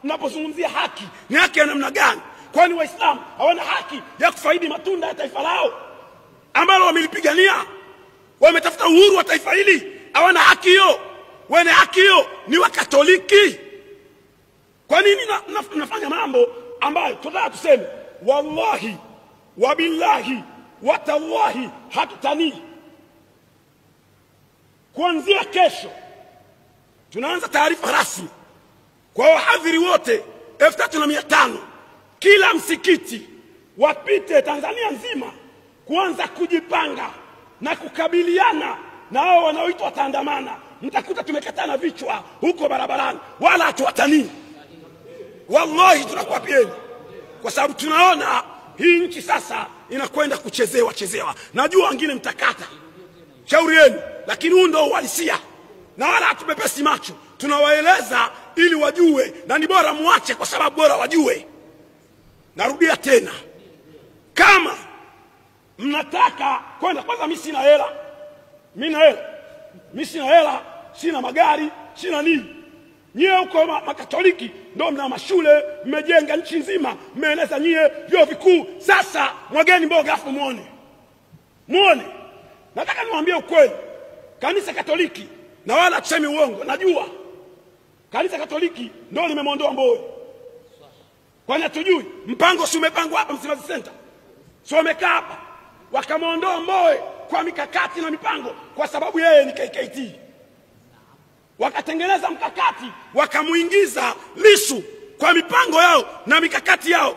Mnapozungumzia haki, ni haki ya namna gani? Kwani Waislamu hawana haki ya kufaidi matunda ya taifa lao ambalo wamelipigania? Wametafuta uhuru wa taifa hili, hawana haki hiyo? Wenye haki hiyo ni Wakatoliki. Kwa nini mnafanya mambo ambayo tunataka tuseme wallahi wabillahi watallahi hatutanii? Kuanzia kesho tunaanza taarifa rasmi kwa wahadhiri wote 3500 kila msikiti wapite Tanzania nzima kuanza kujipanga na kukabiliana na hao wanaoitwa wataandamana. Mtakuta tumekatana vichwa huko barabarani, wala hatuwatanii. Wallahi tunakuapieni, kwa sababu tunaona hii nchi sasa inakwenda kuchezewa. Najua wengine mtakata, shauri yenu, lakini huu ndio uhalisia na wala hatupepesi macho. Tunawaeleza ili wajue, na ni bora muache kwa sababu bora wajue. Narudia tena, kama mnataka kwenda, kwanza mimi sina hela. Mimi sina hela, sina magari, sina nini. Nyie huko Makatoliki ndio mna mashule, mmejenga nchi nzima, mmeeneza nyie vyuo vikuu. Sasa mwageni mboga afu muone. Nataka niwaambie ukweli, kanisa Katoliki, na wala tuseme uongo, najua kanisa Katoliki ndio limemondoa Mbowe. Kwani hatujui mpango si umepangwa hapa Msimbazi Center? So wamekaa hapa wakamondoa Mbowe kwa mikakati na mipango, kwa sababu yeye ni KKT. Wakatengeneza mkakati, wakamuingiza Lissu kwa mipango yao na mikakati yao.